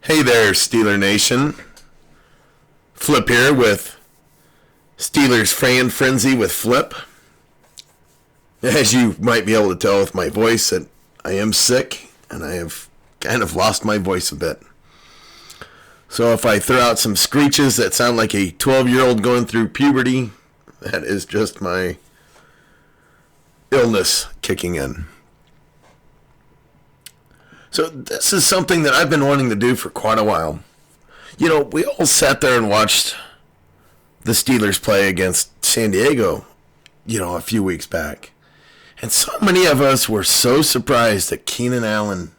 Hey there, Steeler Nation. Flip here with Steelers Fan Frenzy with Flip. As you might be able to tell with my voice, that I am sick and I have kind of lost my voice a bit. So if I throw out some screeches that sound like a 12-year-old going through puberty, that is just my illness kicking in. So this is something that I've been wanting to do for quite a while. You know, we all sat there and watched the Steelers play against San Diego, a few weeks back. And so many of us were so surprised that Keenan Allen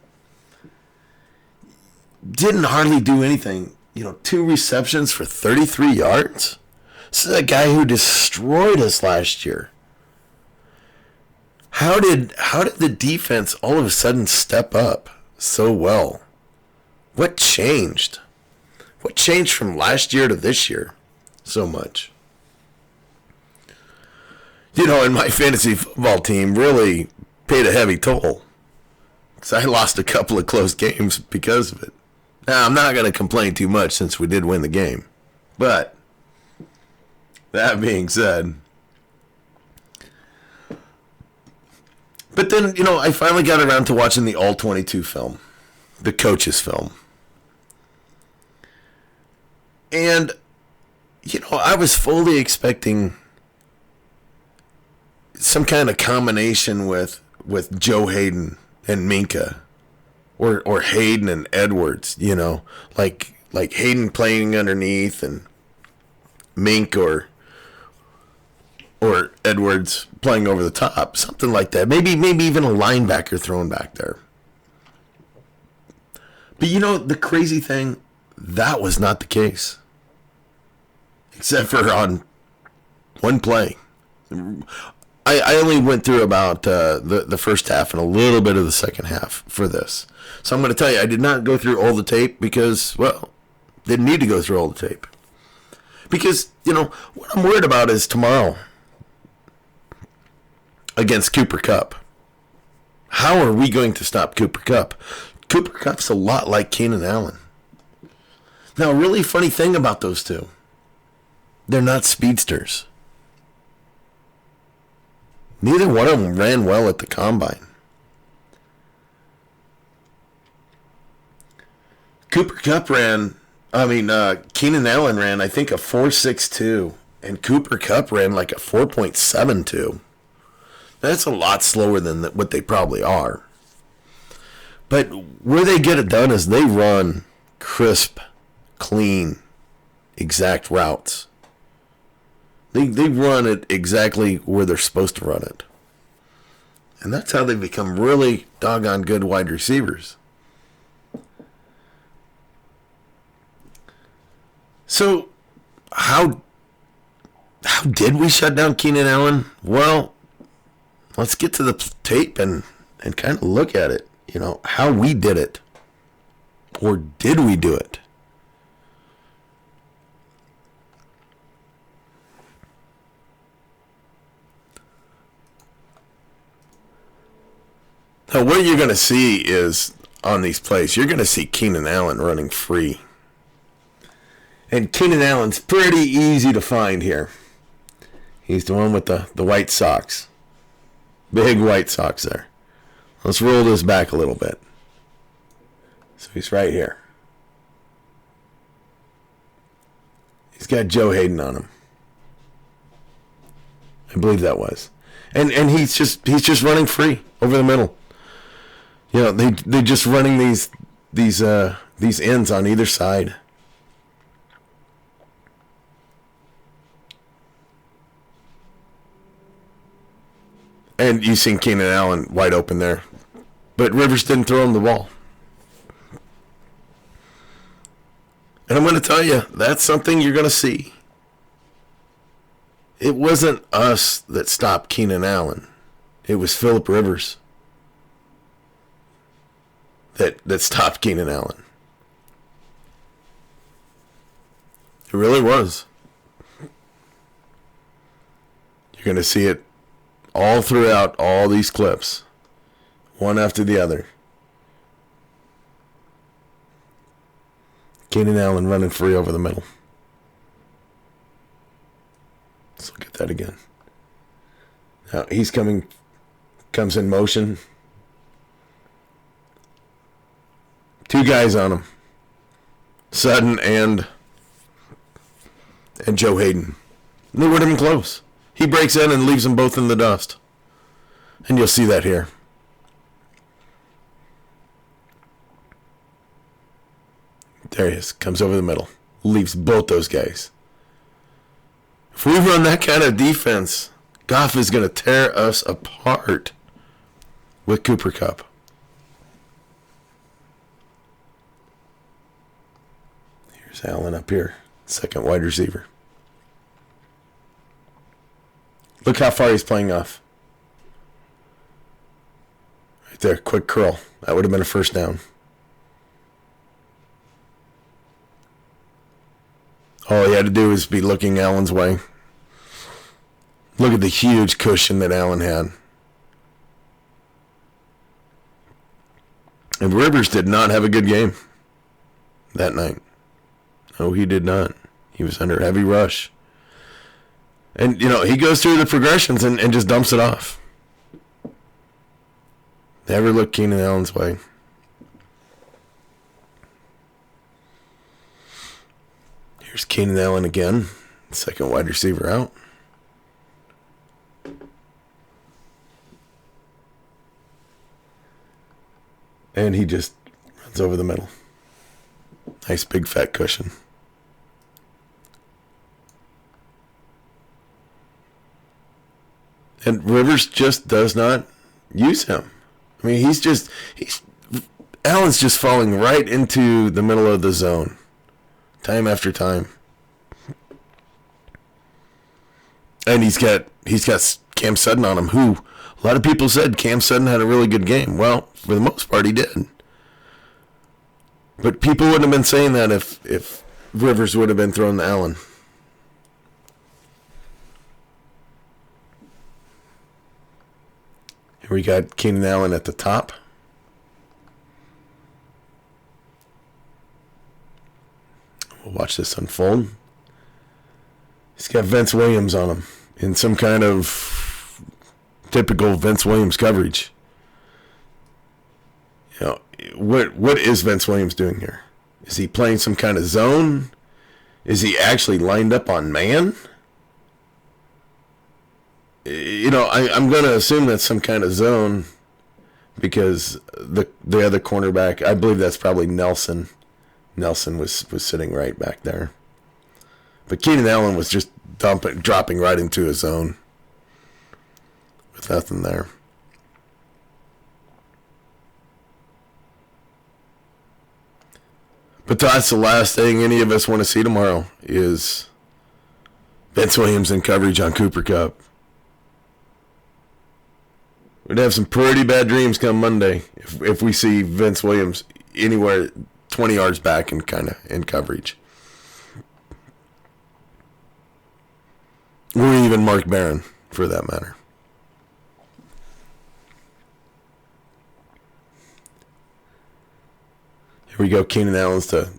didn't hardly do anything. 2 receptions for 33 yards. This is a guy who destroyed us last year. How did the defense all of a sudden step up so well? What changed? What changed from last year to this year so much? And my fantasy football team really paid a heavy toll, because I lost a couple of close games because of it. Now, I'm not going to complain too much since we did win the game. But that being said, but then, I finally got around to watching the All-22 film, the coaches film. And, I was fully expecting some kind of combination with Joe Hayden and Minka, or Hayden and Edwards, like Hayden playing underneath and Mink or Edwards playing over the top, something like that. Maybe even a linebacker thrown back there. But the crazy thing, that was not the case. Except for on one play. I only went through about the first half and a little bit of the second half for this. So I'm going to tell you, I did not go through all the tape because, didn't need to go through all the tape. Because, what I'm worried about is tomorrow against Cooper Kupp. How are we going to stop Cooper Kupp? Cooper Kupp's a lot like Keenan Allen. Now, a really funny thing about those two, they're not speedsters. Neither one of them ran well at the combine. Keenan Allen ran, I think, a 4.62, and Cooper Kupp ran like a 4.72. That's a lot slower than what they probably are. But where they get it done is they run crisp, clean, exact routes. They run it exactly where they're supposed to run it. And that's how they become really doggone good wide receivers. So, how did we shut down Keenan Allen? Well, let's get to the tape and kind of look at it. How we did it. Or did we do it? Now, what you're going to see is, on these plays, you're going to see Keenan Allen running free. And Keenan Allen's pretty easy to find here. He's the one with the white socks. Big white socks there. Let's roll this back a little bit. So he's right here. He's got Joe Hayden on him. I believe that was. And he's just running free over the middle. They're just running these ends on either side. And you seen Keenan Allen wide open there. But Rivers didn't throw him the ball. And I'm going to tell you, that's something you're going to see. It wasn't us that stopped Keenan Allen. It was Phillip Rivers that stopped Keenan Allen. It really was. You're going to see it all throughout all these clips, one after the other. Keenan Allen running free over the middle. Let's look at that again. Now he's comes in motion. 2 guys on him. Sutton and Joe Hayden. They weren't even close. He breaks in and leaves them both in the dust. And you'll see that here. There he is. Comes over the middle. Leaves both those guys. If we run that kind of defense, Goff is going to tear us apart with Cooper Kupp. Here's Allen up here. Second wide receiver. Look how far he's playing off. Right there, quick curl. That would have been a first down. All he had to do was be looking Allen's way. Look at the huge cushion that Allen had. And Rivers did not have a good game that night. No, he did not. He was under heavy rush. And, he goes through the progressions and just dumps it off. Never looked Keenan Allen's way. Here's Keenan Allen again. Second wide receiver out. And he just runs over the middle. Nice big fat cushion. And Rivers just does not use him. I mean, Allen's just falling right into the middle of the zone. Time after time. And he's got Cam Sutton on him, who a lot of people said Cam Sutton had a really good game. Well, for the most part, he did. But people wouldn't have been saying that if Rivers would have been thrown to Allen. Here we got Keenan Allen at the top. We'll watch this unfold. He's got Vince Williams on him in some kind of typical Vince Williams coverage. What is Vince Williams doing here? Is he playing some kind of zone? Is he actually lined up on man? I'm going to assume that's some kind of zone because the other cornerback, I believe that's probably Nelson. Nelson was sitting right back there. But Keenan Allen was just dropping right into a zone with nothing there. But that's the last thing any of us want to see tomorrow is Vince Williams in coverage on Cooper Kupp. We'd have some pretty bad dreams come Monday if we see Vince Williams anywhere 20 yards back and kind of in coverage. Or even Mark Barron, for that matter. Here we go. Keenan Allen's to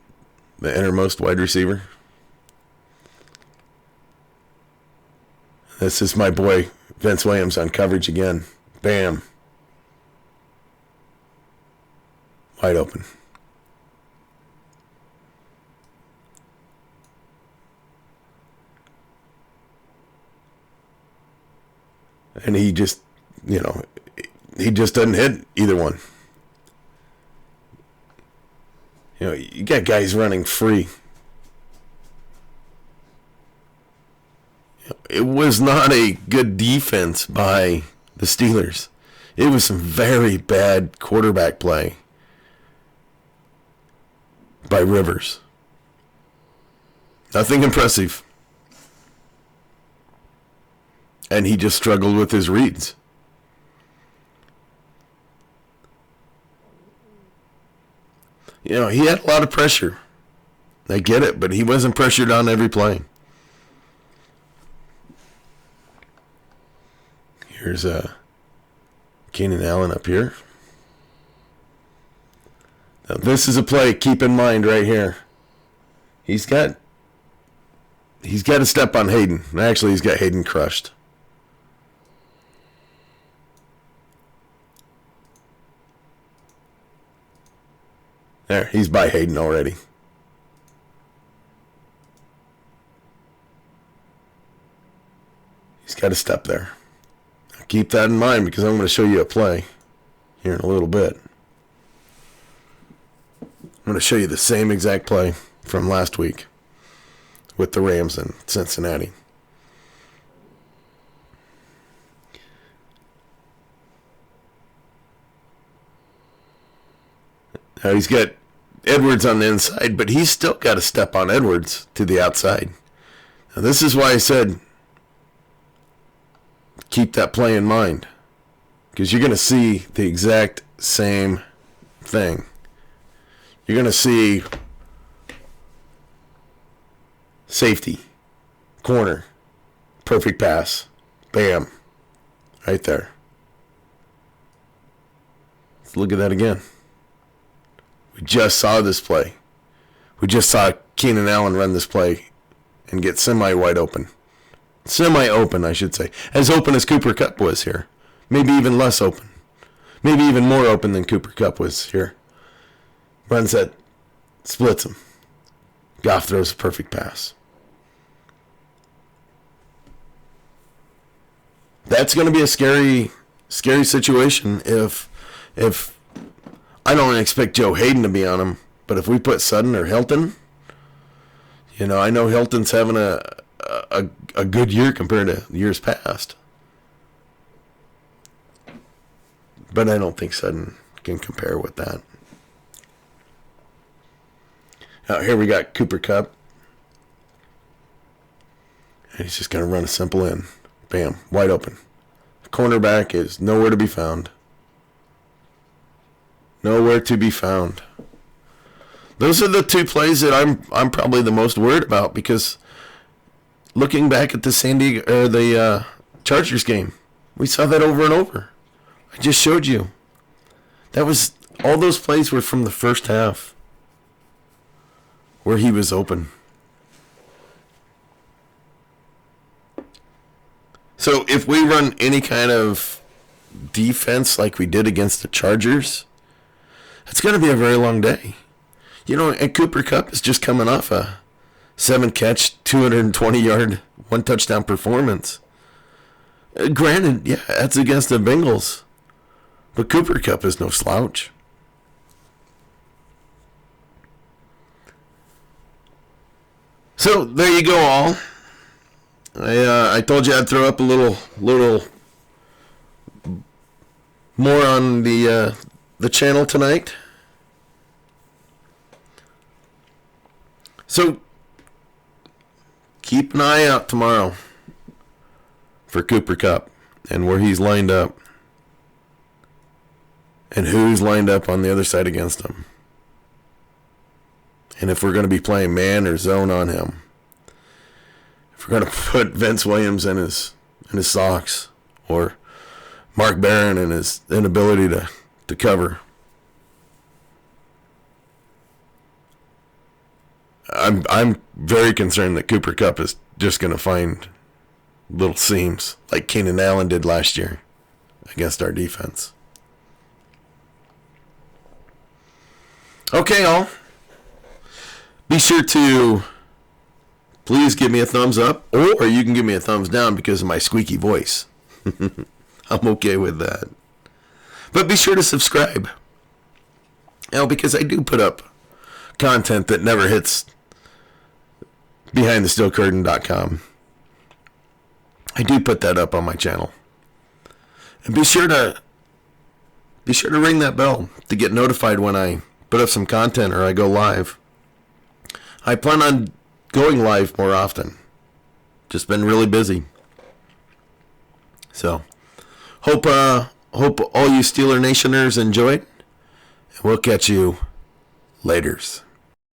the innermost wide receiver. This is my boy Vince Williams on coverage again. Bam. Wide open. And he just, he just doesn't hit either one. You got guys running free. It was not a good defense by the Steelers. It was some very bad quarterback play by Rivers. Nothing impressive. And he just struggled with his reads. He had a lot of pressure. I get it, but he wasn't pressured on every play. Here's Keenan Allen up here. Now this is a play, keep in mind right here. He's got to step on Hayden. Actually, he's got Hayden crushed. There, he's by Hayden already. He's got to step there. Keep that in mind because I'm going to show you a play here in a little bit. I'm going to show you the same exact play from last week with the Rams in Cincinnati. Now he's got Edwards on the inside, but he's still got to step on Edwards to the outside. Now this is why I said keep that play in mind, because you're going to see the exact same thing. You're going to see safety, corner, perfect pass, bam, right there. Let's look at that again. We just saw this play. We just saw Keenan Allen run this play and get semi-wide open. Semi-open, I should say. As open as Cooper Kupp was here. Maybe even less open. Maybe even more open than Cooper Kupp was here. Runs that, splits him. Goff throws a perfect pass. That's going to be a scary situation if I don't expect Joe Hayden to be on him, but if we put Sutton or Hilton, I know Hilton's having a good year compared to years past. But I don't think Sutton can compare with that. Now, here we got Cooper Kupp. And he's just going to run a simple in. Bam, wide open. The cornerback is nowhere to be found. Nowhere to be found. Those are the two plays that I'm probably the most worried about, because looking back at the Chargers game, we saw that over and over. I just showed you. All those plays were from the first half where he was open. So if we run any kind of defense like we did against the Chargers, it's going to be a very long day. And Cooper Kupp is just coming off a 7-catch, 220-yard, 1-touchdown performance. Granted, yeah, that's against the Bengals. But Cooper Kupp is no slouch. So, there you go, all. I told you I'd throw up a little more on the channel tonight. So, keep an eye out tomorrow for Cooper Kupp and where he's lined up and who's lined up on the other side against him. And if we're going to be playing man or zone on him. If we're going to put Vince Williams in his socks, or Mark Barron in his inability to cover. I'm very concerned that Cooper Kupp is just going to find little seams like Keenan Allen did last year against our defense. Okay, all. Be sure to please give me a thumbs up, or you can give me a thumbs down because of my squeaky voice. I'm okay with that. But be sure to subscribe. Because I do put up content that never hits BehindTheSteelCurtain.com. I do put that up on my channel. And be sure to ring that bell to get notified when I put up some content or I go live. I plan on going live more often. Just been really busy. So, hope all you Steeler Nationers enjoyed. And we'll catch you laters.